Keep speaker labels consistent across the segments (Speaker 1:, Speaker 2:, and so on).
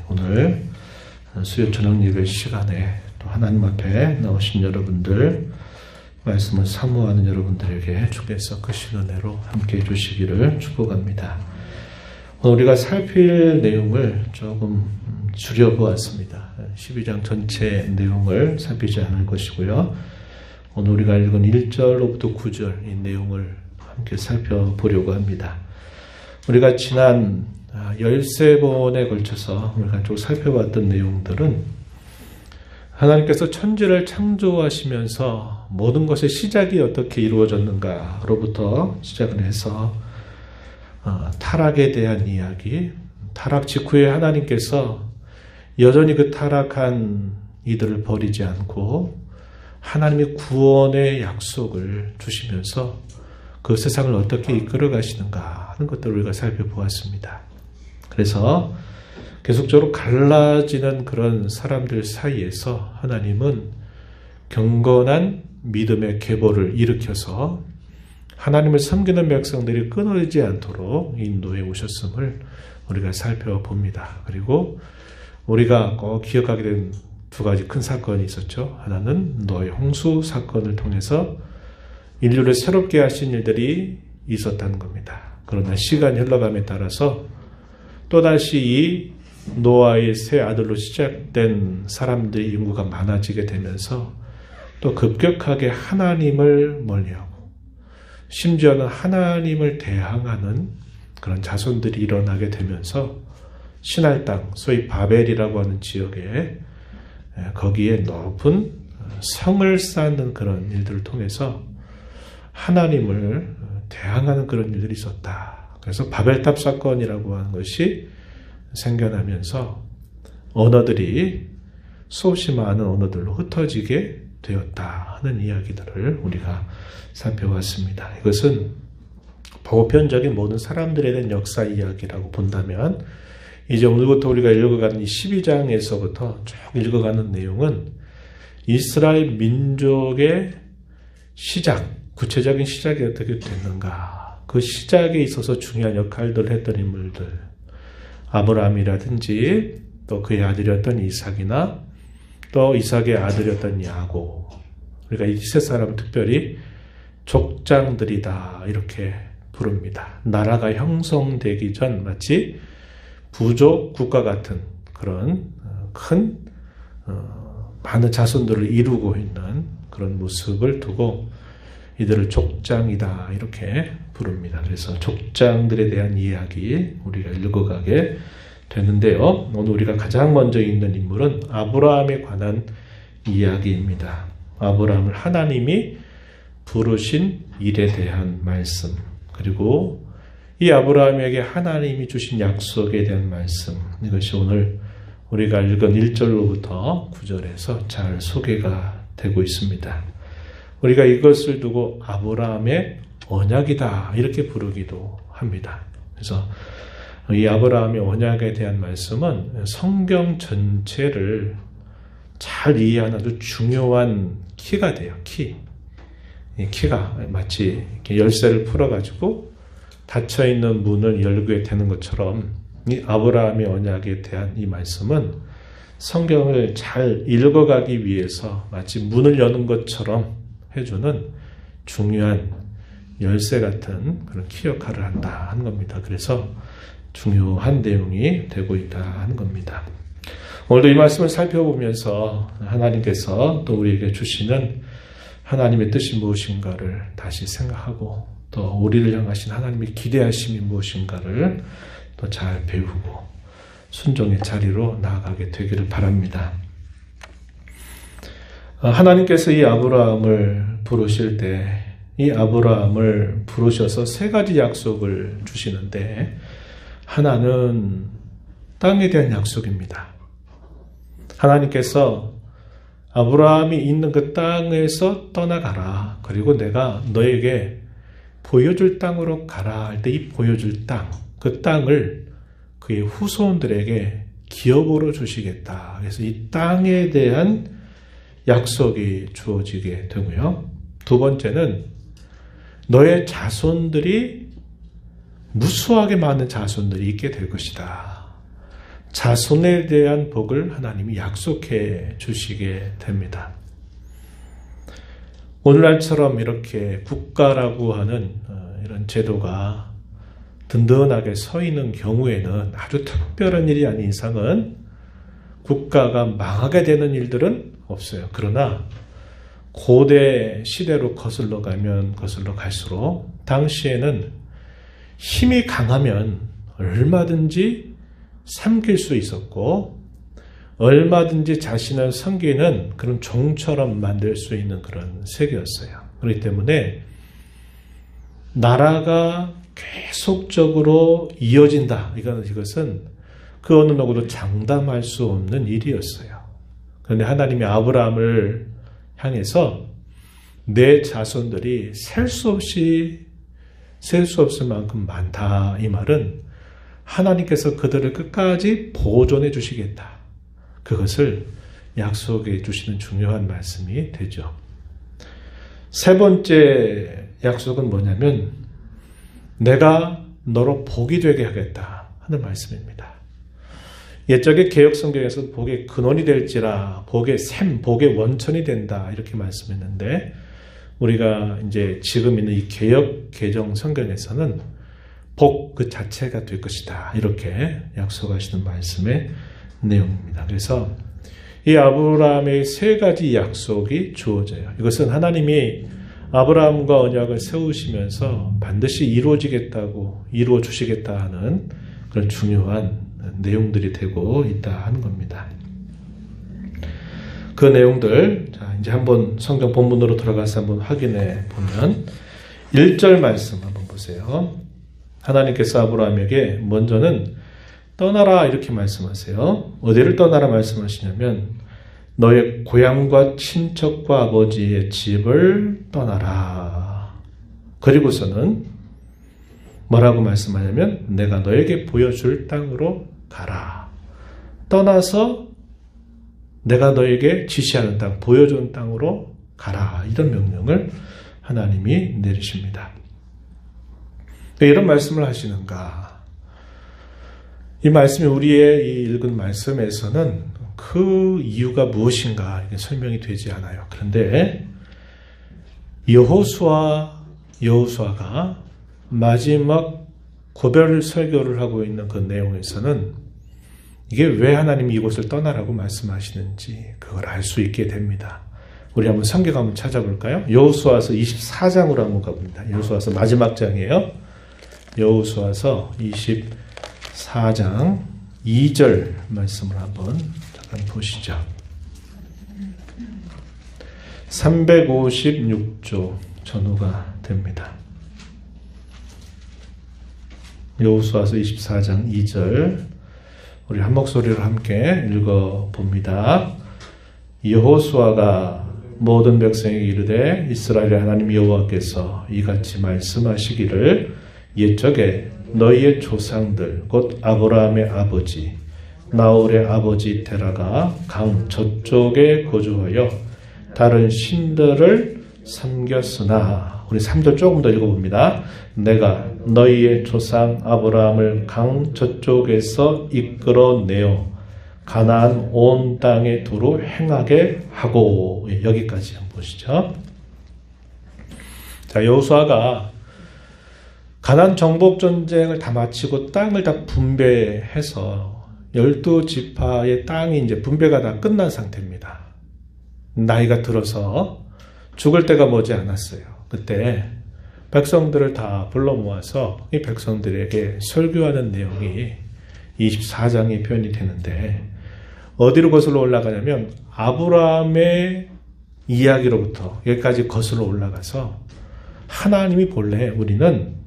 Speaker 1: 오늘 수요 저녁 예배 시간에 또 하나님 앞에 나오신 여러분들, 말씀을 사모하는 여러분들에게 주께서 크신 은혜로 함께 해주시기를 축복합니다. 오늘 우리가 살필 내용을 조금 줄여보았습니다. 12장 전체 내용을 살피지 않을 것이고요. 오늘 우리가 읽은 1절로부터 9절 이 내용을 함께 살펴보려고 합니다. 우리가 지난 13번에 걸쳐서 우리가 쭉 살펴봤던 내용들은 하나님께서 천지를 창조하시면서 모든 것의 시작이 어떻게 이루어졌는가로부터 시작을 해서 타락에 대한 이야기, 타락 직후에 하나님께서 여전히 그 타락한 이들을 버리지 않고 하나님의 구원의 약속을 주시면서 그 세상을 어떻게 이끌어 가시는가 하는 것들을 우리가 살펴보았습니다. 그래서 계속적으로 갈라지는 그런 사람들 사이에서 하나님은 경건한 믿음의 계보를 일으켜서 하나님을 섬기는 백성들이 끊어지지 않도록 인도해 오셨음을 우리가 살펴봅니다. 그리고 우리가 꼭 기억하게 된 두 가지 큰 사건이 있었죠. 하나는 노아의 홍수 사건을 통해서 인류를 새롭게 하신 일들이 있었다는 겁니다. 그러나 시간이 흘러감에 따라서 또다시 이 노아의 세 아들로 시작된 사람들의 인구가 많아지게 되면서 또 급격하게 하나님을 멀리하고 심지어는 하나님을 대항하는 그런 자손들이 일어나게 되면서 신할 땅, 소위 바벨이라고 하는 지역에 거기에 높은 성을 쌓는 그런 일들을 통해서 하나님을 대항하는 그런 일들이 있었다. 그래서 바벨탑 사건이라고 하는 것이 생겨나면서 언어들이 수없이 많은 언어들로 흩어지게 되었다 하는 이야기들을 우리가 살펴봤습니다. 이것은 보편적인 모든 사람들에 대한 역사 이야기라고 본다면 이제 오늘부터 우리가 읽어가는 이 12장에서부터 쭉 읽어가는 내용은 이스라엘 민족의 시작, 구체적인 시작이 어떻게 됐는가, 그 시작에 있어서 중요한 역할들을 했던 인물들, 아브라함이라든지 또 그의 아들이었던 이삭이나 또 이삭의 아들이었던 야곱, 우리가 이 세 사람은 특별히 족장들이다 이렇게 부릅니다. 나라가 형성되기 전 마치 부족 국가 같은 그런 큰 많은 자손들을 이루고 있는 그런 모습을 두고 이들을 족장이다 이렇게 부릅니다. 그래서 족장들에 대한 이야기 우리가 읽어가게 되는데요. 오늘 우리가 가장 먼저 읽는 인물은 아브라함에 관한 이야기입니다. 아브라함을 하나님이 부르신 일에 대한 말씀, 그리고 이 아브라함에게 하나님이 주신 약속에 대한 말씀, 이것이 오늘 우리가 읽은 1절로부터 9절에서 잘 소개가 되고 있습니다. 우리가 이것을 두고 아브라함의 언약이다 이렇게 부르기도 합니다. 그래서 이 아브라함의 언약에 대한 말씀은 성경 전체를 잘 이해하는 아주 중요한 키가 돼요. 키. 이 키가 마치 이렇게 열쇠를 풀어가지고 닫혀있는 문을 열게 되는 것처럼 이 아브라함의 언약에 대한 이 말씀은 성경을 잘 읽어가기 위해서 마치 문을 여는 것처럼 해주는 중요한 열쇠 같은 그런 키 역할을 한다 하는 겁니다. 그래서 중요한 내용이 되고 있다 하는 겁니다. 오늘도 이 말씀을 살펴보면서 하나님께서 또 우리에게 주시는 하나님의 뜻이 무엇인가를 다시 생각하고 또 우리를 향하신 하나님의 기대하심이 무엇인가를 또 잘 배우고 순종의 자리로 나아가게 되기를 바랍니다. 하나님께서 이 아브라함을 부르실 때 이 아브라함을 부르셔서 세 가지 약속을 주시는데 하나는 땅에 대한 약속입니다. 하나님께서 아브라함이 있는 그 땅에서 떠나가라. 그리고 내가 너에게 보여줄 땅으로 가라 할 때 이 보여줄 땅, 그 땅을 그의 후손들에게 기업으로 주시겠다. 그래서 이 땅에 대한 약속이 주어지게 되고요. 두 번째는 너의 자손들이 무수하게 많은 자손들이 있게 될 것이다. 자손에 대한 복을 하나님이 약속해 주시게 됩니다. 오늘날처럼 이렇게 국가라고 하는 이런 제도가 든든하게 서 있는 경우에는 아주 특별한 일이 아닌 이상은 국가가 망하게 되는 일들은 없어요. 그러나 고대 시대로 거슬러 갈수록 당시에는 힘이 강하면 얼마든지 삼킬 수 있었고 얼마든지 자신을 섬기는 그런 종처럼 만들 수 있는 그런 세계였어요. 그렇기 때문에 나라가 계속적으로 이어진다. 이것은 그 어느 누구도 장담할 수 없는 일이었어요. 그런데 하나님이 아브라함을 향해서 내 자손들이 셀 수 없을 만큼 많다. 이 말은 하나님께서 그들을 끝까지 보존해 주시겠다. 그것을 약속해 주시는 중요한 말씀이 되죠. 세 번째 약속은 뭐냐면 내가 너로 복이 되게 하겠다 하는 말씀입니다. 옛적의 개혁성경에서 복의 근원이 될지라 복의 샘, 복의 원천이 된다 이렇게 말씀했는데 우리가 이제 지금 있는 이 개혁 개정 성경에서는 복 그 자체가 될 것이다 이렇게 약속하시는 말씀의 내용입니다. 그래서 이 아브라함의 세 가지 약속이 주어져요. 이것은 하나님이 아브라함과 언약을 세우시면서 반드시 이루어 주시겠다 하는 그런 중요한 내용들이 되고 있다 하는 겁니다. 그 내용들 이제 한번 성경 본문으로 들어가서 한번 확인해 보면 1절 말씀 한번 보세요. 하나님께서 아브라함에게 먼저는 떠나라 이렇게 말씀하세요. 어디를 떠나라 말씀하시냐면 너의 고향과 친척과 아버지의 집을 떠나라. 그리고서는 뭐라고 말씀하냐면 내가 너에게 보여줄 땅으로 가라. 떠나서 내가 너에게 지시하는 땅, 보여준 땅으로 가라. 이런 명령을 하나님이 내리십니다. 왜 이런 말씀을 하시는가? 이 말씀이 우리의 이 읽은 말씀에서는 그 이유가 무엇인가 설명이 되지 않아요. 그런데 여호수아가 마지막 고별 설교를 하고 있는 그 내용에서는 이게 왜 하나님이 이곳을 떠나라고 말씀하시는지 그걸 알 수 있게 됩니다. 우리 한번 성경 한번 찾아볼까요? 여호수아서 24장으로 한번 가봅니다. 여호수아서 마지막 장이에요. 여호수아서 24장 2절 말씀을 한번 잠깐 보시죠. 356조 전후가 됩니다. 여호수아서 24장 2절 우리 한 목소리로 함께 읽어봅니다. 여호수아가 모든 백성에게 이르되 이스라엘의 하나님 여호와께서 이같이 말씀하시기를 옛적에 너희의 조상들 곧 아브라함의 아버지 나홀의 아버지 데라가 강 저쪽에 거주하여 다른 신들을 섬겼으나 우리 3절 조금 더 읽어봅니다. 내가 너희의 조상 아브라함을 강 저쪽에서 이끌어내어 가나안 온 땅에 두루 행하게 하고 여기까지 한번 보시죠. 자, 여호수아가 가나안 정복 전쟁을 다 마치고 땅을 다 분배해서 12지파의 땅이 이제 분배가 다 끝난 상태입니다. 나이가 들어서 죽을 때가 머지 않았어요. 그때 백성들을 다 불러 모아서 이 백성들에게 설교하는 내용이 24장에 표현이 되는데 어디로 거슬러 올라가냐면 아브라함의 이야기로부터 여기까지 거슬러 올라가서 하나님이 본래 우리는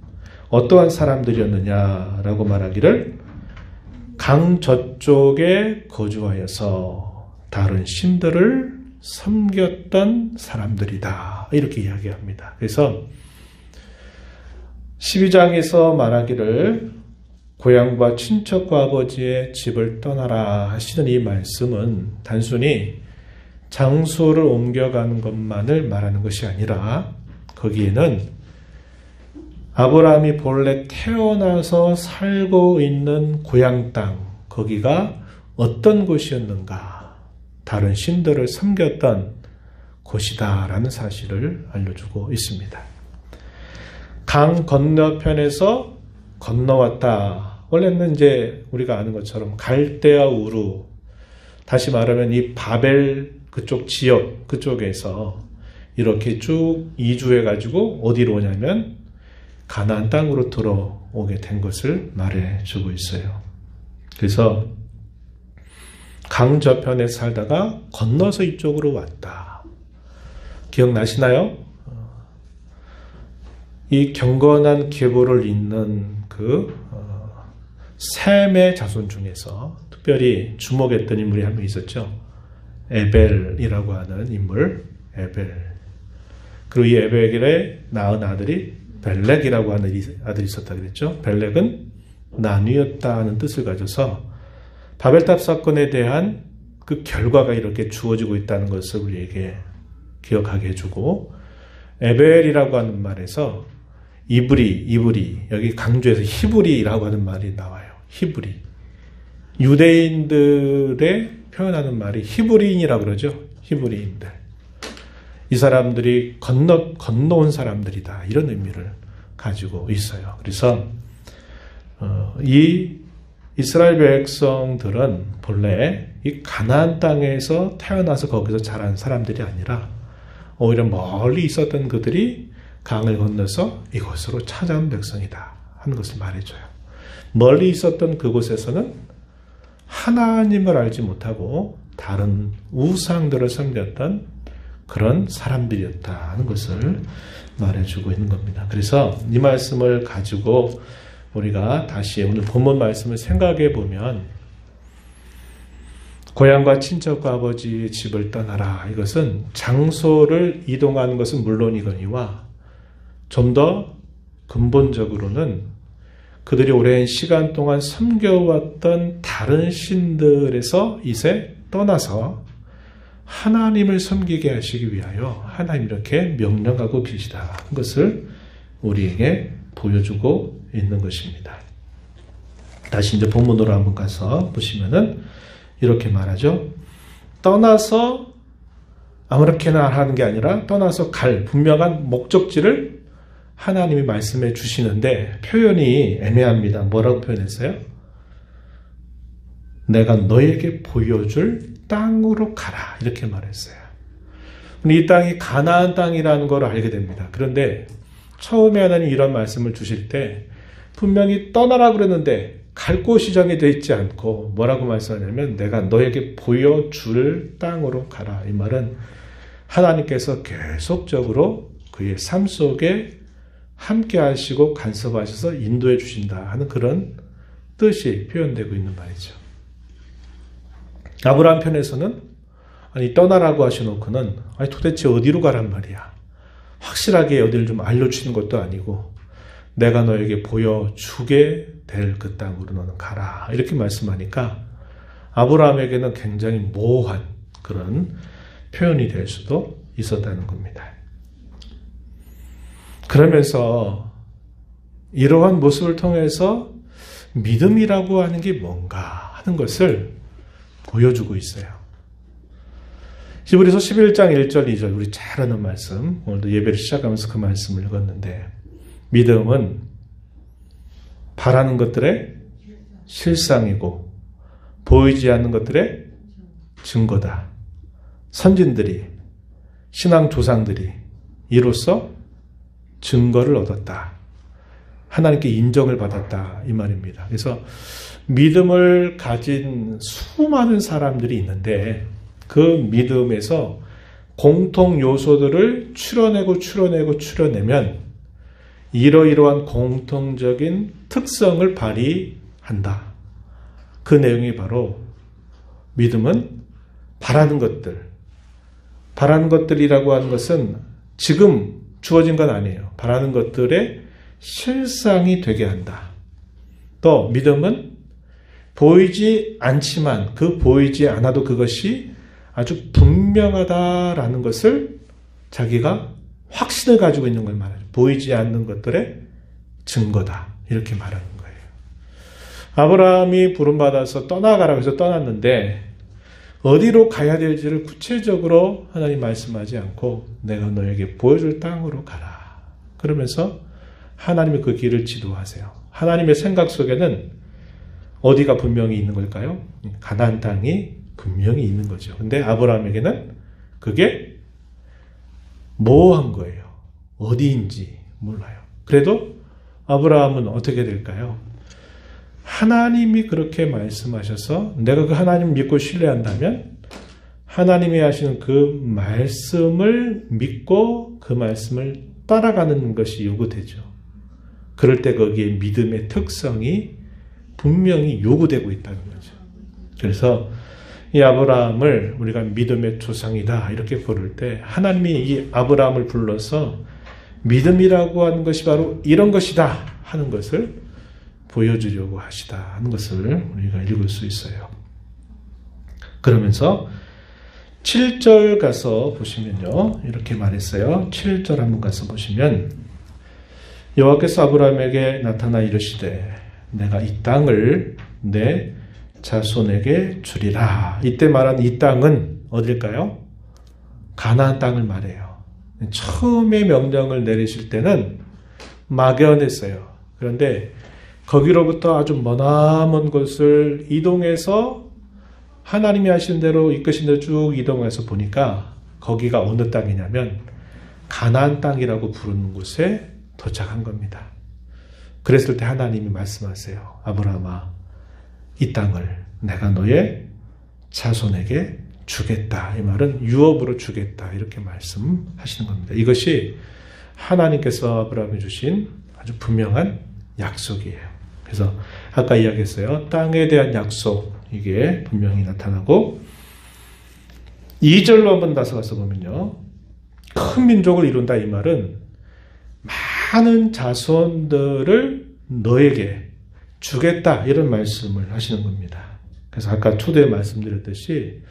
Speaker 1: 어떠한 사람들이었느냐라고 말하기를 강 저쪽에 거주하여서 다른 신들을 섬겼던 사람들이다. 이렇게 이야기합니다. 그래서 12장에서 말하기를 고향과 친척과 아버지의 집을 떠나라 하시는 이 말씀은 단순히 장소를 옮겨가는 것만을 말하는 것이 아니라 거기에는 아브라함이 본래 태어나서 살고 있는 고향 땅, 거기가 어떤 곳이었는가, 다른 신들을 섬겼던 곳이다라는 사실을 알려주고 있습니다. 강 건너편에서 건너왔다. 원래는 이제 우리가 아는 것처럼 갈대아 우루, 다시 말하면 이 바벨 그쪽 지역, 그쪽에서 이렇게 쭉 이주해가지고 어디로 오냐면 가나안 땅으로 들어오게 된 것을 말해주고 있어요. 그래서 강 저편에 살다가 건너서 이쪽으로 왔다. 기억나시나요? 이 경건한 계보를 잇는 그 셈의 자손 중에서 특별히 주목했던 인물이 한 명 있었죠. 에벨이라고 하는 인물, 에벨. 그리고 이 에벨의 낳은 아들이 벨렉이라고 하는 아들이 있었다 그랬죠. 벨렉은 나뉘었다는 뜻을 가져서 바벨탑 사건에 대한 그 결과가 이렇게 주어지고 있다는 것을 우리에게 기억하게 해주고, 에벨이라고 하는 말에서 이브리, 여기 강조해서 히브리라고 하는 말이 나와요. 히브리. 유대인들의 표현하는 말이 히브리인이라고 그러죠. 히브리인들. 이 사람들이 건너온 사람들이다. 이런 의미를 가지고 있어요. 그래서 이 이스라엘 백성들은 본래 이 가나안 땅에서 태어나서 거기서 자란 사람들이 아니라 오히려 멀리 있었던 그들이 강을 건너서 이곳으로 찾아온 백성이다 하는 것을 말해줘요. 멀리 있었던 그곳에서는 하나님을 알지 못하고 다른 우상들을 섬겼던 그런 사람들이었다 하는 것을 말해주고 있는 겁니다. 그래서 이 말씀을 가지고 우리가 다시 오늘 본문 말씀을 생각해 보면, 고향과 친척과 아버지의 집을 떠나라. 이것은 장소를 이동하는 것은 물론이거니와 좀 더 근본적으로는 그들이 오랜 시간 동안 섬겨왔던 다른 신들에서 이제 떠나서 하나님을 섬기게 하시기 위하여 하나님 이렇게 명령하고 계시다. 그것을 우리에게 보여주고 있는 것입니다. 다시 이제 본문으로 한번 가서 보시면은 이렇게 말하죠. 떠나서 아무렇게나 하는 게 아니라 떠나서 갈 분명한 목적지를 하나님이 말씀해 주시는데 표현이 애매합니다. 뭐라고 표현했어요? 내가 너에게 보여줄 땅으로 가라. 이렇게 말했어요. 이 땅이 가나안 땅이라는 걸 알게 됩니다. 그런데 처음에 하나님 이런 말씀을 주실 때 분명히 떠나라 그랬는데 갈 곳이 정해져 있지 않고 뭐라고 말씀하냐면 내가 너에게 보여줄 땅으로 가라. 이 말은 하나님께서 계속적으로 그의 삶 속에 함께 하시고 간섭하셔서 인도해 주신다 하는 그런 뜻이 표현되고 있는 말이죠. 아브라함 편에서는 아니 떠나라고 하셔놓고는 아니 도대체 어디로 가란 말이야. 확실하게 어디를 좀 알려주시는 것도 아니고 내가 너에게 보여주게 될 그 땅으로 너는 가라. 이렇게 말씀하니까 아브라함에게는 굉장히 모호한 그런 표현이 될 수도 있었다는 겁니다. 그러면서 이러한 모습을 통해서 믿음이라고 하는 게 뭔가 하는 것을 보여주고 있어요. 히브리서 11장 1절 2절 우리 잘 아는 말씀, 오늘도 예배를 시작하면서 그 말씀을 읽었는데 믿음은 바라는 것들의 실상이고 보이지 않는 것들의 증거다. 선진들이, 신앙 조상들이 이로써 증거를 얻었다. 하나님께 인정을 받았다. 이 말입니다. 그래서 믿음을 가진 수많은 사람들이 있는데 그 믿음에서 공통 요소들을 추려내면 이러이러한 공통적인 특성을 발휘한다. 그 내용이 바로 믿음은 바라는 것들이라고 하는 것은 지금 주어진 건 아니에요. 바라는 것들의 실상이 되게 한다. 또 믿음은 보이지 않지만 그 보이지 않아도 그것이 아주 분명하다라는 것을 자기가 확신을 가지고 있는 걸 말하죠. 보이지 않는 것들의 증거다. 이렇게 말하는 거예요. 아브라함이 부름받아서 떠나가라고 해서 떠났는데 어디로 가야 될지를 구체적으로 하나님 말씀하지 않고 내가 너에게 보여줄 땅으로 가라. 그러면서 하나님이 그 길을 지도하세요. 하나님의 생각 속에는 어디가 분명히 있는 걸까요? 가나안 땅이 분명히 있는 거죠. 근데 아브라함에게는 그게 모호한 거예요. 어디인지 몰라요. 그래도 아브라함은 어떻게 될까요? 하나님이 그렇게 말씀하셔서 내가 그 하나님 믿고 신뢰한다면 하나님이 하시는 그 말씀을 믿고 그 말씀을 따라가는 것이 요구되죠. 그럴 때 거기에 믿음의 특성이 분명히 요구되고 있다는 거죠. 그래서 이 아브라함을 우리가 믿음의 조상이다 이렇게 부를 때 하나님이 이 아브라함을 불러서 믿음이라고 하는 것이 바로 이런 것이다 하는 것을 보여주려고 하시다 하는 것을 우리가 읽을 수 있어요. 그러면서 7절 가서 보시면요. 이렇게 말했어요. 7절 한번 가서 보시면 여호와께서 아브라함에게 나타나 이르시되 내가 이 땅을 내 자손에게 주리라. 이때 말한 이 땅은 어딜까요? 가나안 땅을 말해요. 처음에 명령을 내리실 때는 막연했어요. 그런데 거기로부터 아주 머나먼 곳을 이동해서 하나님이 하신 대로 이끄신 대로 쭉 이동해서 보니까 거기가 어느 땅이냐면 가나안 땅이라고 부르는 곳에 도착한 겁니다. 그랬을 때 하나님이 말씀하세요. 아브라함아, 이 땅을 내가 너의 자손에게 주겠다. 이 말은 유업으로 주겠다. 이렇게 말씀하시는 겁니다. 이것이 하나님께서 아브라함에 주신 아주 분명한 약속이에요. 그래서 아까 이야기했어요. 땅에 대한 약속 이게 분명히 나타나고 2절로 한번 다가가서 보면요. 큰 민족을 이룬다 이 말은 많은 자손들을 너에게 주겠다 이런 말씀을 하시는 겁니다. 그래서 아까 초대에 말씀드렸듯이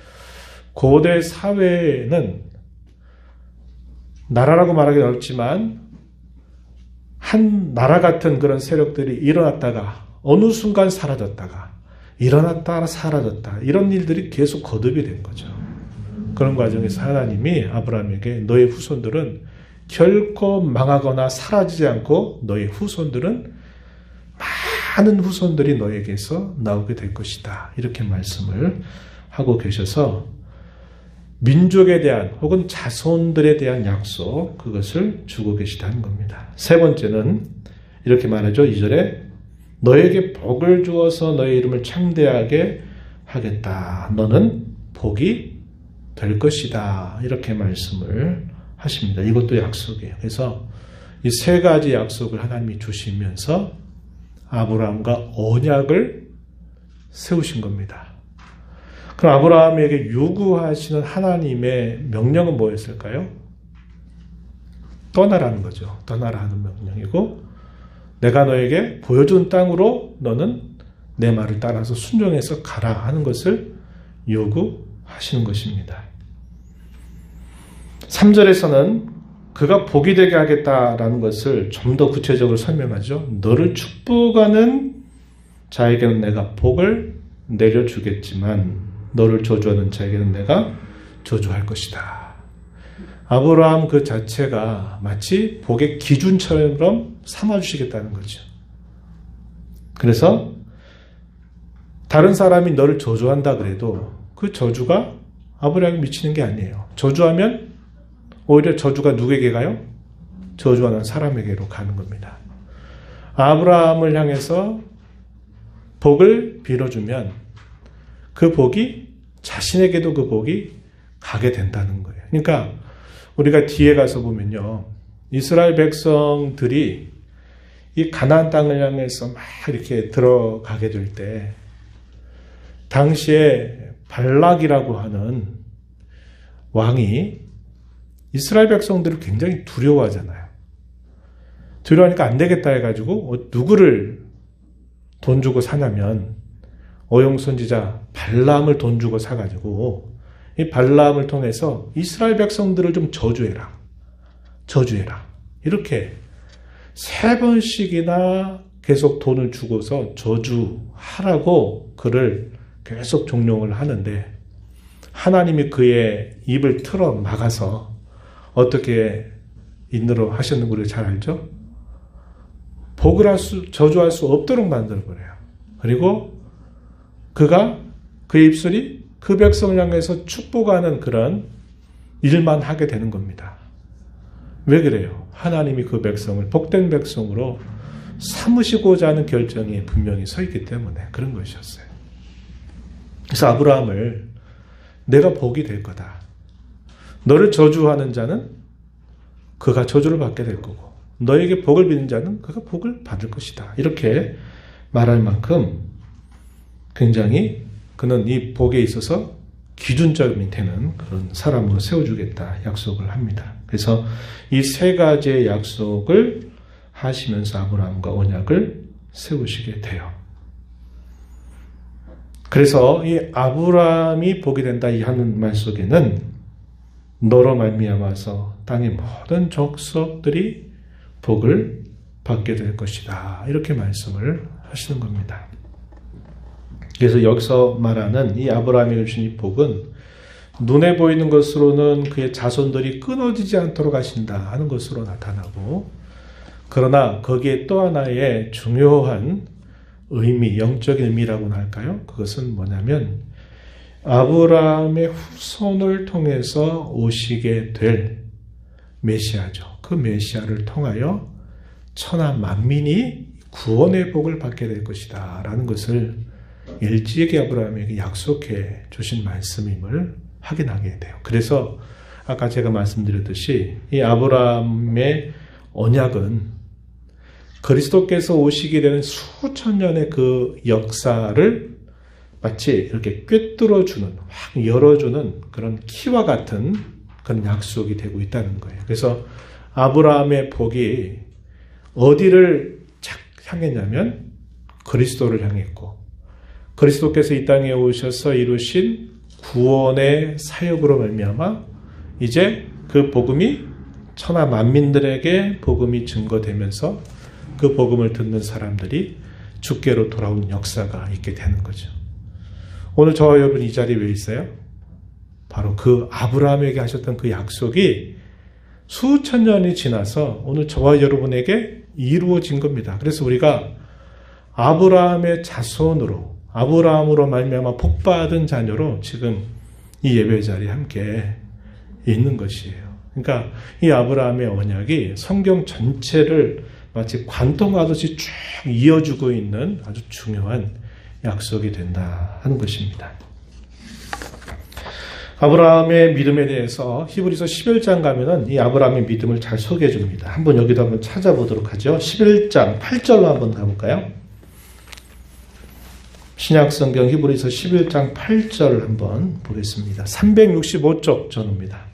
Speaker 1: 고대 사회에는 나라라고 말하기 어렵지만 한 나라 같은 그런 세력들이 일어났다가 어느 순간 사라졌다가 일어났다가 사라졌다 이런 일들이 계속 거듭이 된 거죠. 그런 과정에서 하나님이 아브라함에게 너의 후손들은 결코 망하거나 사라지지 않고 너의 후손들은 많은 후손들이 너에게서 나오게 될 것이다. 이렇게 말씀을 하고 계셔서 민족에 대한 혹은 자손들에 대한 약속 그것을 주고 계시다는 겁니다. 세 번째는 이렇게 말하죠. 2절에 너에게 복을 주어서 너의 이름을 창대하게 하겠다. 너는 복이 될 것이다. 이렇게 말씀을 하십니다. 이것도 약속이에요. 그래서 이 세 가지 약속을 하나님이 주시면서 아브라함과 언약을 세우신 겁니다. 그럼 아브라함에게 요구하시는 하나님의 명령은 뭐였을까요? 떠나라는 거죠. 떠나라 하는 명령이고 내가 너에게 보여준 땅으로 너는 내 말을 따라서 순종해서 가라 하는 것을 요구하시는 것입니다. 3절에서는 그가 복이 되게 하겠다라는 것을 좀 더 구체적으로 설명하죠. 너를 축복하는 자에게는 내가 복을 내려주겠지만 너를 저주하는 자에게는 내가 저주할 것이다. 아브라함 그 자체가 마치 복의 기준처럼 삼아주시겠다는 거죠. 그래서 다른 사람이 너를 저주한다 그래도 그 저주가 아브라함에 미치는 게 아니에요. 저주하면 오히려 저주가 누구에게 가요? 저주하는 사람에게로 가는 겁니다. 아브라함을 향해서 복을 빌어주면 그 복이 자신에게도 그 복이 가게 된다는 거예요. 그러니까 우리가 뒤에 가서 보면요. 이스라엘 백성들이 이 가나안 땅을 향해서 막 이렇게 들어가게 될 때 당시에 발락이라고 하는 왕이 이스라엘 백성들을 굉장히 두려워하잖아요. 두려워하니까 안 되겠다 해가지고 누구를 돈 주고 사냐면 어용선지자 발람을 돈 주고 사가지고 이 발람을 통해서 이스라엘 백성들을 좀 저주해라. 이렇게 3번씩이나 계속 돈을 주고서 저주하라고 그를 계속 종용을 하는데 하나님이 그의 입을 틀어 막아서 어떻게 인도로 하셨는 걸 잘 알죠? 저주할 수 없도록 만들어버려요. 그리고 그의 입술이 그 백성을 향해서 축복하는 그런 일만 하게 되는 겁니다. 왜 그래요? 하나님이 그 백성을 복된 백성으로 삼으시고자 하는 결정이 분명히 서 있기 때문에 그런 것이었어요. 그래서 아브라함을 내가 복이 될 거다. 너를 저주하는 자는 그가 저주를 받게 될 거고 너에게 복을 비는 자는 그가 복을 받을 것이다. 이렇게 말할 만큼 굉장히 그는 이 복에 있어서 기준점이 되는 그런 사람으로 세워주겠다 약속을 합니다. 그래서 이 세 가지의 약속을 하시면서 아브라함과 언약을 세우시게 돼요. 그래서 이 아브라함이 복이 된다 이 하는 말 속에는 너로 말미암아서 땅의 모든 족속들이 복을 받게 될 것이다. 이렇게 말씀을 하시는 겁니다. 그래서 여기서 말하는 이 아브라함에게 주신 이 복은 눈에 보이는 것으로는 그의 자손들이 끊어지지 않도록 하신다 하는 것으로 나타나고 그러나 거기에 또 하나의 중요한 의미, 영적인 의미라고나 할까요? 그것은 뭐냐면 아브라함의 후손을 통해서 오시게 될 메시아죠. 그 메시아를 통하여 천하 만민이 구원의 복을 받게 될 것이다 라는 것을 일찍이 아브라함에게 약속해 주신 말씀임을 확인하게 돼요. 그래서 아까 제가 말씀드렸듯이 이 아브라함의 언약은 그리스도께서 오시게 되는 수천 년의 그 역사를 마치 이렇게 꿰뚫어주는, 확 열어주는 그런 키와 같은 그런 약속이 되고 있다는 거예요. 그래서 아브라함의 복이 어디를 향했냐면 그리스도를 향했고 그리스도께서 이 땅에 오셔서 이루신 구원의 사역으로 말미암아 이제 그 복음이 천하 만민들에게 복음이 증거되면서 그 복음을 듣는 사람들이 주께로 돌아온 역사가 있게 되는 거죠. 오늘 저와 여러분 이 자리에 왜 있어요? 바로 그 아브라함에게 하셨던 그 약속이 수천 년이 지나서 오늘 저와 여러분에게 이루어진 겁니다. 그래서 우리가 아브라함의 자손으로 아브라함으로 말미암아 복받은 자녀로 지금 이 예배 자리에 함께 있는 것이에요. 그러니까 이 아브라함의 언약이 성경 전체를 마치 관통하듯이 쭉 이어주고 있는 아주 중요한 약속이 된다 하는 것입니다. 아브라함의 믿음에 대해서 히브리서 11장 가면은 이 아브라함의 믿음을 잘 소개해 줍니다. 한번 여기도 한번 찾아보도록 하죠. 11장 8절로 한번 가볼까요? 신약성경 히브리서 11장 8절 한번 보겠습니다. 365쪽 전후입니다.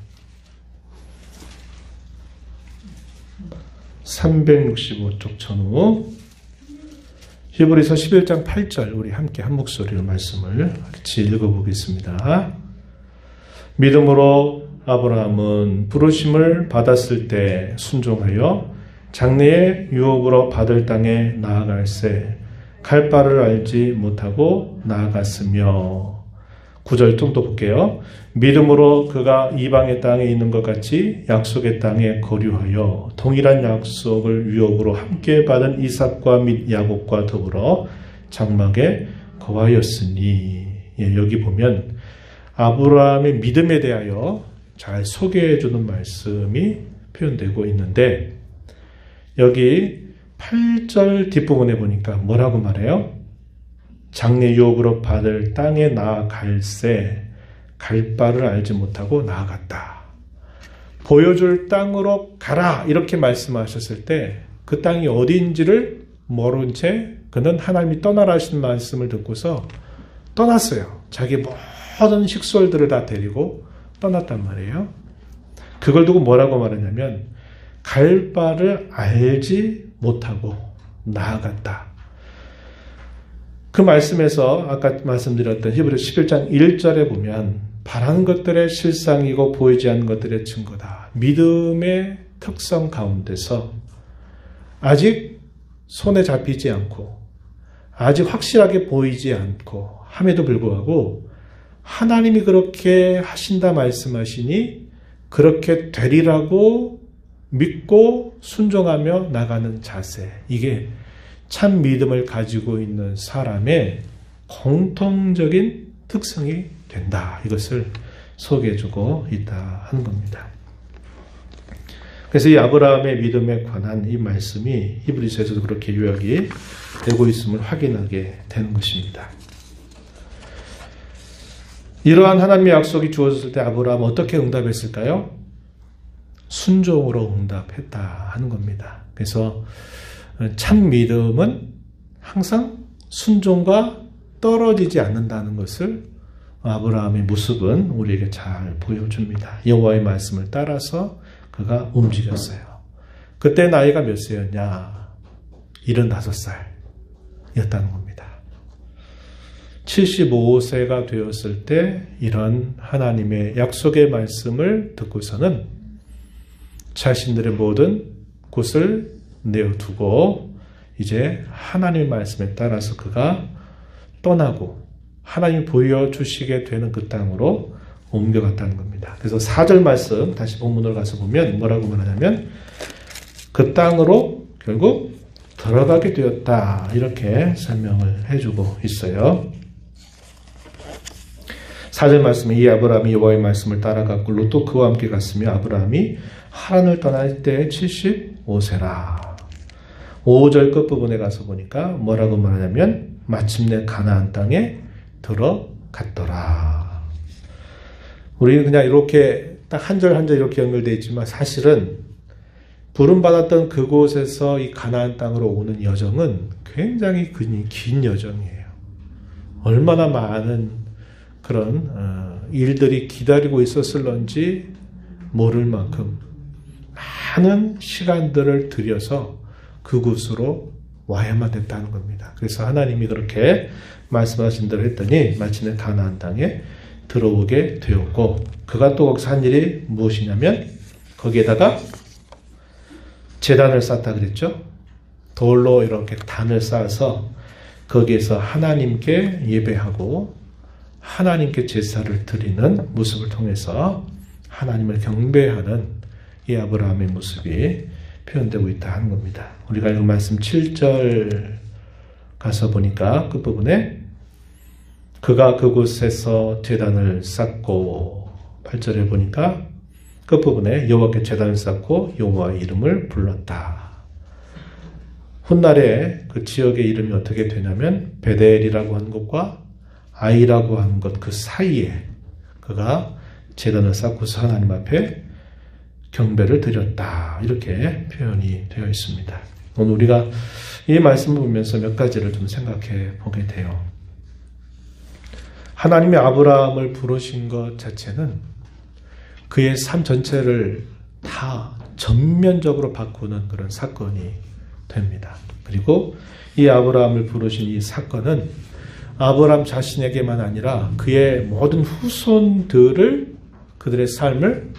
Speaker 1: 365쪽 전후 히브리서 11장 8절 우리 함께 한 목소리로 말씀을 같이 읽어보겠습니다. 믿음으로 아브라함은 부르심을 받았을 때 순종하여 장래의 유업으로 받을 땅에 나아갈새 갈 바를 알지 못하고 나아갔으며 9절 좀 더 볼게요. 믿음으로 그가 이방의 땅에 있는 것 같이 약속의 땅에 거류하여 동일한 약속을 유업으로 함께 받은 이삭과 및 야곱과 더불어 장막에 거하였으니 여기 보면 아브라함의 믿음에 대하여 잘 소개해 주는 말씀이 표현되고 있는데 여기 8절 뒷부분에 보니까 뭐라고 말해요? 장래 유업으로 받을 땅에 나아갈새 갈 바를 알지 못하고 나아갔다. 보여줄 땅으로 가라 이렇게 말씀하셨을 때 그 땅이 어디인지를 모른 채 그는 하나님이 떠나라 하신 말씀을 듣고서 떠났어요. 자기 모든 식솔들을 다 데리고 떠났단 말이에요. 그걸 두고 뭐라고 말하냐면 갈 바를 알지 못하고 나아갔다. 그 말씀에서 아까 말씀드렸던 히브리서 11장 1절에 보면 바라는 것들의 실상이고 보이지 않는 것들의 증거다. 믿음의 특성 가운데서 아직 손에 잡히지 않고 아직 확실하게 보이지 않고 함에도 불구하고 하나님이 그렇게 하신다 말씀하시니 그렇게 되리라고 믿고 순종하며 나가는 자세, 이게 참 믿음을 가지고 있는 사람의 공통적인 특성이 된다. 이것을 소개해주고 있다 하는 겁니다. 그래서 이 아브라함의 믿음에 관한 이 말씀이 히브리서에서도 그렇게 요약이 되고 있음을 확인하게 되는 것입니다. 이러한 하나님의 약속이 주어졌을 때 아브라함은 어떻게 응답했을까요? 순종으로 응답했다 하는 겁니다. 그래서 참 믿음은 항상 순종과 떨어지지 않는다는 것을 아브라함의 모습은 우리에게 잘 보여줍니다. 여호와의 말씀을 따라서 그가 움직였어요. 그때 나이가 몇 세였냐? 75살이었다는 겁니다. 75세가 되었을 때 이런 하나님의 약속의 말씀을 듣고서는 자신들의 모든 곳을 내어두고 이제 하나님의 말씀에 따라서 그가 떠나고 하나님이 보여주시게 되는 그 땅으로 옮겨갔다는 겁니다. 그래서 4절 말씀 다시 본문으로 가서 보면 뭐라고 말하냐면 그 땅으로 결국 들어가게 되었다, 이렇게 설명을 해주고 있어요. 4절 말씀에 이 아브라함이 여호와의 말씀을 따라갔고 롯도 그와 함께 갔으며 아브라함이 하란을 떠날 때 75세라. 5절 끝부분에 가서 보니까 뭐라고 말하냐면 마침내 가나안 땅에 들어갔더라. 우리는 그냥 이렇게 딱 한 절 한 절 이렇게 연결되어 있지만 사실은 부름받았던 그곳에서 이 가나안 땅으로 오는 여정은 굉장히 긴 여정이에요. 얼마나 많은 그런 일들이 기다리고 있었을런지 모를 만큼 많은 시간들을 들여서 그곳으로 와야만 됐다는 겁니다. 그래서 하나님이 그렇게 말씀하신 대로 했더니 마침내 가나안 땅에 들어오게 되었고, 그가 또 거기서 한 일이 무엇이냐면 거기에다가 제단을 쌓았다 그랬죠. 돌로 이렇게 단을 쌓아서 거기에서 하나님께 예배하고 하나님께 제사를 드리는 모습을 통해서 하나님을 경배하는 이 아브라함의 모습이 표현되고 있다 하는 겁니다. 우리가 읽은 말씀 7절 가서 보니까 끝부분에 그가 그곳에서 제단을 쌓고, 8절에 보니까 끝부분에 여호와께 제단을 쌓고 여호와의 이름을 불렀다. 훗날에 그 지역의 이름이 어떻게 되냐면 베델이라고 하는 곳과 아이라고 하는 것 그 사이에 그가 제단을 쌓고서 하나님 앞에 경배를 드렸다, 이렇게 표현이 되어 있습니다. 오늘 우리가 이 말씀을 보면서 몇 가지를 좀 생각해 보게 돼요. 하나님이 아브라함을 부르신 것 자체는 그의 삶 전체를 다 전면적으로 바꾸는 그런 사건이 됩니다. 그리고 이 아브라함을 부르신 이 사건은 아브라함 자신에게만 아니라 그의 모든 후손들을, 그들의 삶을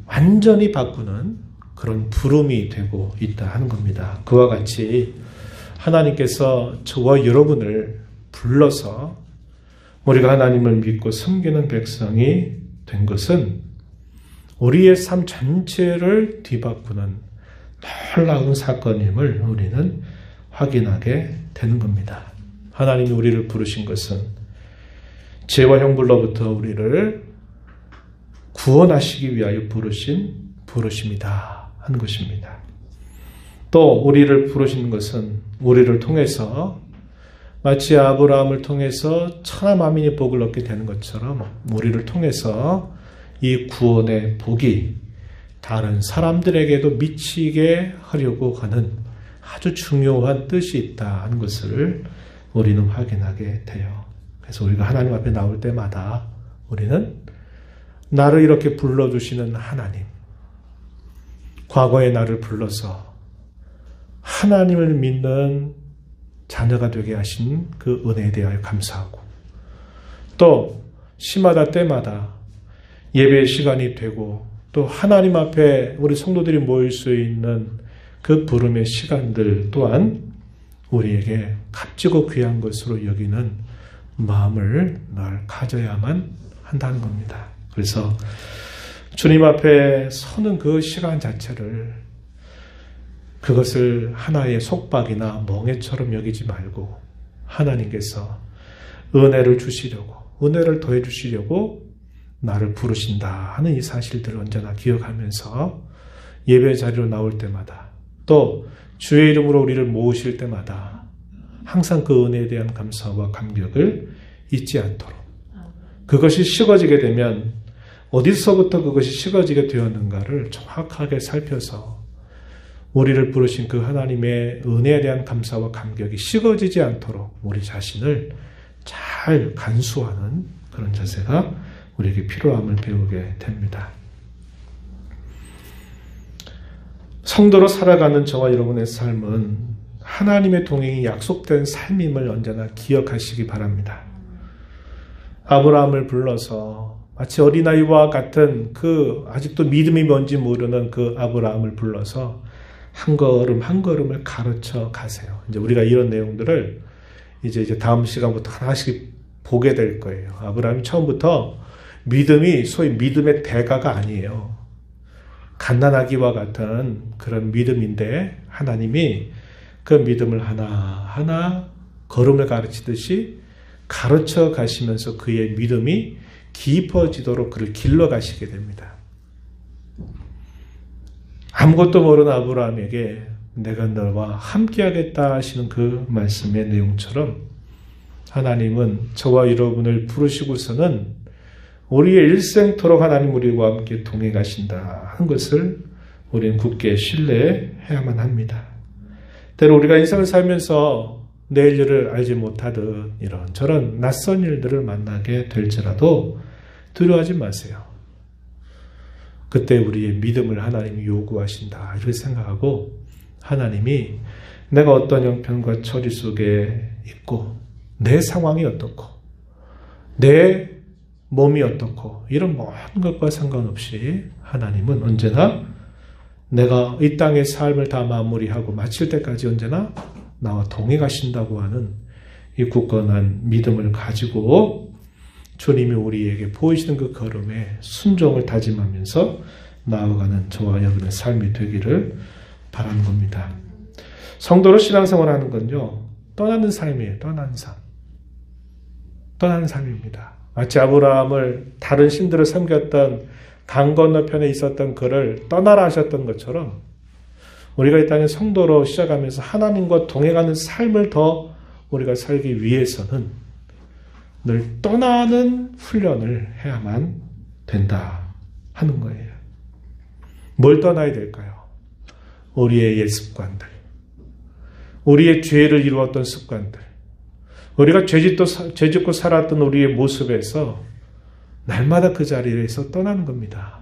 Speaker 1: 완전히 바꾸는 그런 부름이 되고 있다 하는 겁니다. 그와 같이 하나님께서 저와 여러분을 불러서 우리가 하나님을 믿고 섬기는 백성이 된 것은 우리의 삶 전체를 뒤바꾸는 놀라운 사건임을 우리는 확인하게 되는 겁니다. 하나님이 우리를 부르신 것은 죄와 형벌로부터 우리를 구원하시기 위하여 부르신 부르심이다 하는 것입니다. 또 우리를 부르신 것은 우리를 통해서 마치 아브라함을 통해서 천하 만민이 복을 얻게 되는 것처럼 우리를 통해서 이 구원의 복이 다른 사람들에게도 미치게 하려고 하는 아주 중요한 뜻이 있다 하는 것을 우리는 확인하게 돼요. 그래서 우리가 하나님 앞에 나올 때마다 우리는 나를 이렇게 불러주시는 하나님, 과거의 나를 불러서 하나님을 믿는 자녀가 되게 하신 그 은혜에 대하여 감사하고, 또 시마다 때마다 예배의 시간이 되고 또 하나님 앞에 우리 성도들이 모일 수 있는 그 부름의 시간들 또한 우리에게 값지고 귀한 것으로 여기는 마음을 늘 가져야만 한다는 겁니다. 그래서 주님 앞에 서는 그 시간 자체를 그것을 하나의 속박이나 멍해처럼 여기지 말고 하나님께서 은혜를 주시려고, 은혜를 더해 주시려고 나를 부르신다 하는 이 사실들을 언제나 기억하면서 예배 자리로 나올 때마다, 또 주의 이름으로 우리를 모으실 때마다 항상 그 은혜에 대한 감사와 감격을 잊지 않도록, 그것이 식어지게 되면 어디서부터 그것이 식어지게 되었는가를 정확하게 살펴서 우리를 부르신 그 하나님의 은혜에 대한 감사와 감격이 식어지지 않도록 우리 자신을 잘 간수하는 그런 자세가 우리에게 필요함을 배우게 됩니다. 성도로 살아가는 저와 여러분의 삶은 하나님의 동행이 약속된 삶임을 언제나 기억하시기 바랍니다. 아브라함을 불러서 마치 어린아이와 같은 그 아직도 믿음이 뭔지 모르는 그 아브라함을 불러서 한 걸음 한 걸음을 가르쳐 가세요. 이제 우리가 이런 내용들을 이제 다음 시간부터 하나씩 보게 될 거예요. 아브라함이 처음부터 믿음이 소위 믿음의 대가가 아니에요. 갓난아기와 같은 그런 믿음인데 하나님이 그 믿음을 하나하나 걸음을 가르치듯이 가르쳐 가시면서 그의 믿음이 깊어지도록 그를 길러 가시게 됩니다. 아무것도 모르는 아브라함에게 내가 너와 함께하겠다 하시는 그 말씀의 내용처럼 하나님은 저와 여러분을 부르시고서는 우리의 일생토록 하나님 우리와 함께 동행하신다 하는 것을 우리는 굳게 신뢰해야만 합니다. 때로 우리가 인생을 살면서 내일 일을 알지 못하듯 이런저런 낯선 일들을 만나게 될지라도 두려워하지 마세요. 그때 우리의 믿음을 하나님이 요구하신다 이렇게 생각하고 하나님이 내가 어떤 형편과 처지 속에 있고 내 상황이 어떻고 내 몸이 어떻고 이런 모든 것과 상관없이 하나님은 언제나 내가 이 땅의 삶을 다 마무리하고 마칠 때까지 언제나 나와 동행하신다고 하는 이 굳건한 믿음을 가지고 주님이 우리에게 보이시는 그 걸음에 순종을 다짐하면서 나아가는 저와 여러분의 삶이 되기를 바라는 겁니다. 성도로 신앙생활하는 건요, 떠나는 삶이에요. 떠나는 삶. 떠나는 삶입니다. 마치 아브라함을 다른 신들을 섬겼던 강 건너편에 있었던 그를 떠나라 하셨던 것처럼 우리가 이 땅에 성도로 시작하면서 하나님과 동행하는 삶을 더 우리가 살기 위해서는 늘 떠나는 훈련을 해야만 된다 하는 거예요. 뭘 떠나야 될까요? 우리의 옛 습관들, 우리의 죄를 이루었던 습관들, 우리가 죄짓고 살았던 우리의 모습에서 날마다 그 자리에서 떠나는 겁니다.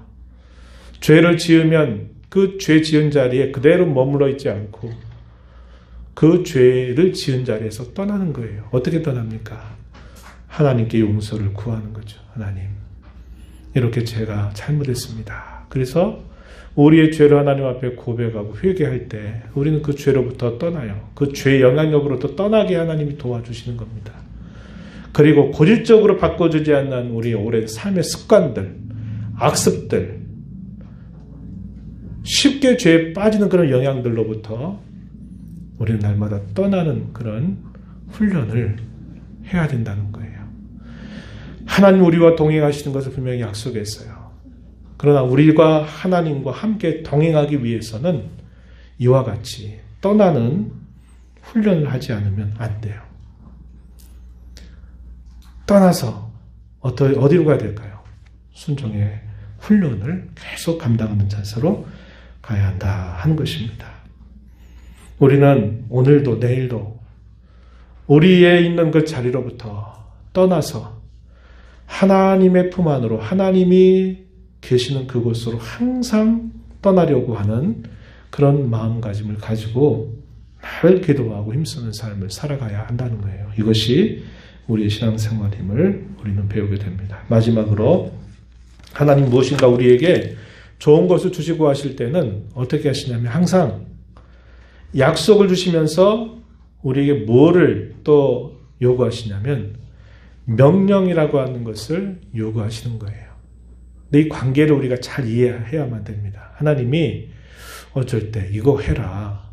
Speaker 1: 죄를 지으면 그 죄 지은 자리에 그대로 머물러 있지 않고 그 죄를 지은 자리에서 떠나는 거예요. 어떻게 떠납니까? 하나님께 용서를 구하는 거죠. 하나님, 이렇게 제가 잘못했습니다. 그래서 우리의 죄를 하나님 앞에 고백하고 회개할 때 우리는 그 죄로부터 떠나요. 그 죄의 영향력으로부터 떠나게 하나님이 도와주시는 겁니다. 그리고 고질적으로 바꿔주지 않는 우리의 오랜 삶의 습관들, 악습들, 쉽게 죄에 빠지는 그런 영향들로부터 우리는 날마다 떠나는 그런 훈련을 해야 된다는 거예요. 하나님 우리와 동행하시는 것을 분명히 약속했어요. 그러나 우리가 하나님과 함께 동행하기 위해서는 이와 같이 떠나는 훈련을 하지 않으면 안 돼요. 떠나서 어디로 가야 될까요? 순종의 훈련을 계속 감당하는 자세로 가야 한다 하는 것입니다. 우리는 오늘도 내일도 우리의 있는 그 자리로부터 떠나서 하나님의 품 안으로 하나님이 계시는 그곳으로 항상 떠나려고 하는 그런 마음가짐을 가지고 늘 기도하고 힘쓰는 삶을 살아가야 한다는 거예요. 이것이 우리의 신앙생활임을 우리는 배우게 됩니다. 마지막으로 하나님 무엇인가 우리에게 좋은 것을 주시고 하실 때는 어떻게 하시냐면 항상 약속을 주시면서 우리에게 뭐를 또 요구하시냐면 명령이라고 하는 것을 요구하시는 거예요. 근데 이 관계를 우리가 잘 이해해야만 됩니다. 하나님이 어쩔 때 이거 해라,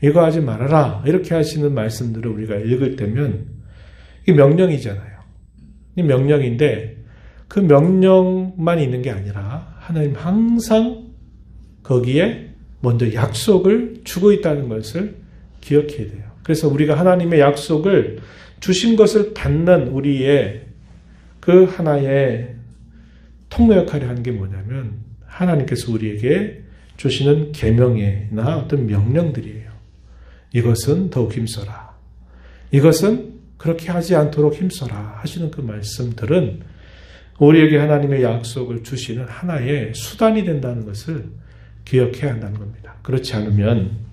Speaker 1: 이거 하지 말아라 이렇게 하시는 말씀들을 우리가 읽을 때면 이게 명령이잖아요. 이 명령인데 그 명령만 있는 게 아니라 하나님 항상 거기에 먼저 약속을 주고 있다는 것을 기억해야 돼요. 그래서 우리가 하나님의 약속을 주신 것을 받는 우리의 그 하나의 통로 역할을 하는 게 뭐냐면 하나님께서 우리에게 주시는 계명이나 어떤 명령들이에요. 이것은 더욱 힘써라. 이것은 그렇게 하지 않도록 힘써라 하시는 그 말씀들은 우리에게 하나님의 약속을 주시는 하나의 수단이 된다는 것을 기억해야 한다는 겁니다. 그렇지 않으면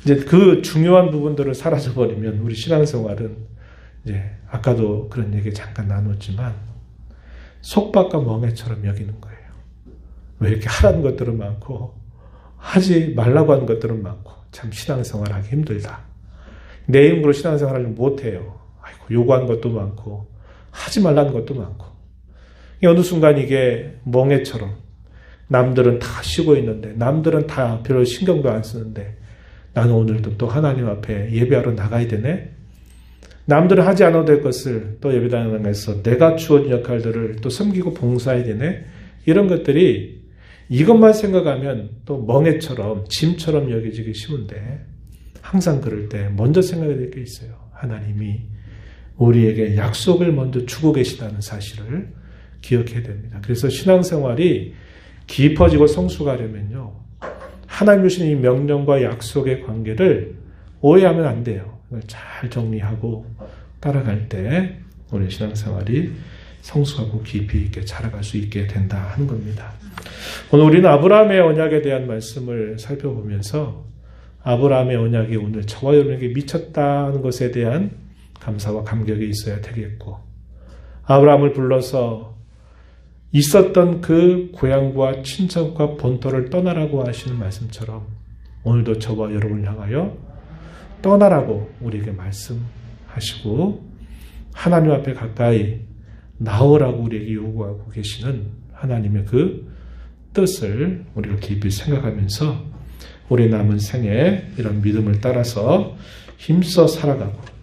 Speaker 1: 이제 그 중요한 부분들을 사라져버리면 우리 신앙생활은 이제 아까도 그런 얘기 잠깐 나눴지만 속박과 멍해처럼 여기는 거예요. 왜 이렇게 하라는 것들은 많고 하지 말라고 하는 것들은 많고 참 신앙생활하기 힘들다. 내 힘으로 신앙생활을 못해요. 아이고, 요구하는 것도 많고 하지 말라는 것도 많고 어느 순간 이게 멍해처럼 남들은 다 쉬고 있는데 남들은 다 별로 신경도 안 쓰는데 나는 오늘도 또 하나님 앞에 예배하러 나가야 되네. 남들은 하지 않아도 될 것을 또 예배당에서 내가 주어진 역할들을 또 섬기고 봉사해야 되네. 이런 것들이 이것만 생각하면 또 멍해처럼 짐처럼 여겨지기 쉬운데 항상 그럴 때 먼저 생각해야 될 게 있어요. 하나님이 우리에게 약속을 먼저 주고 계시다는 사실을 기억해야 됩니다. 그래서 신앙생활이 깊어지고 성숙하려면요. 하나님 주신 이 명령과 약속의 관계를 오해하면 안 돼요. 이걸 잘 정리하고 따라갈 때 우리 신앙생활이 성숙하고 깊이 있게 자라갈 수 있게 된다 하는 겁니다. 오늘 우리는 아브라함의 언약에 대한 말씀을 살펴보면서 아브라함의 언약이 오늘 저와 여러분에게 미쳤다는 것에 대한 감사와 감격이 있어야 되겠고 아브라함을 불러서 있었던 그 고향과 친척과 본토를 떠나라고 하시는 말씀처럼 오늘도 저와 여러분을 향하여 떠나라고 우리에게 말씀하시고 하나님 앞에 가까이 나오라고 우리에게 요구하고 계시는 하나님의 그 뜻을 우리가 깊이 생각하면서 우리 남은 생에 이런 믿음을 따라서 힘써 살아가고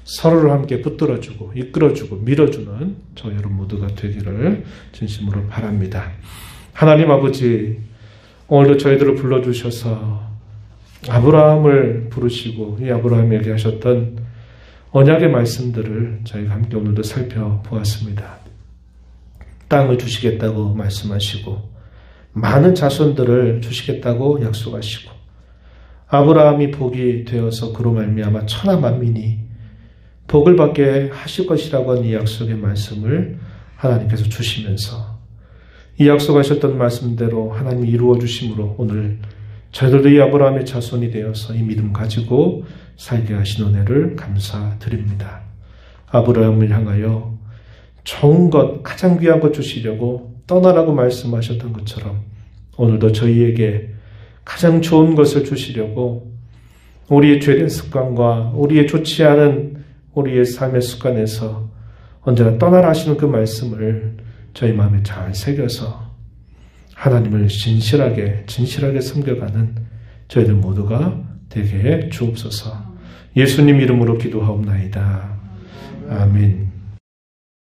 Speaker 1: 서로를 함께 붙들어주고 이끌어주고 밀어주는 저 여러분 모두가 되기를 진심으로 바랍니다. 하나님 아버지, 오늘도 저희들을 불러주셔서 아브라함을 부르시고 이 아브라함에게 하셨던 언약의 말씀들을 저희가 함께 오늘도 살펴보았습니다. 땅을 주시겠다고 말씀하시고 많은 자손들을 주시겠다고 약속하시고 아브라함이 복이 되어서 그로 말미암아 천하 만민이 복을 받게 하실 것이라고 하는 이 약속의 말씀을 하나님께서 주시면서 이 약속하셨던 말씀대로 하나님이 이루어 주심으로 오늘 저희들도 이 아브라함의 자손이 되어서 이 믿음 가지고 살게 하신 은혜를 감사드립니다. 아브라함을 향하여 좋은 것, 가장 귀한 것 주시려고 떠나라고 말씀하셨던 것처럼 오늘도 저희에게 가장 좋은 것을 주시려고 우리의 죄된 습관과 우리의 좋지 않은 우리의 삶의 습관에서 언제나 떠나라 하시는 그 말씀을 저희 마음에 잘 새겨서 하나님을 진실하게 섬겨가는 저희들 모두가 되게 해 주옵소서. 예수님 이름으로 기도하옵나이다. 아멘.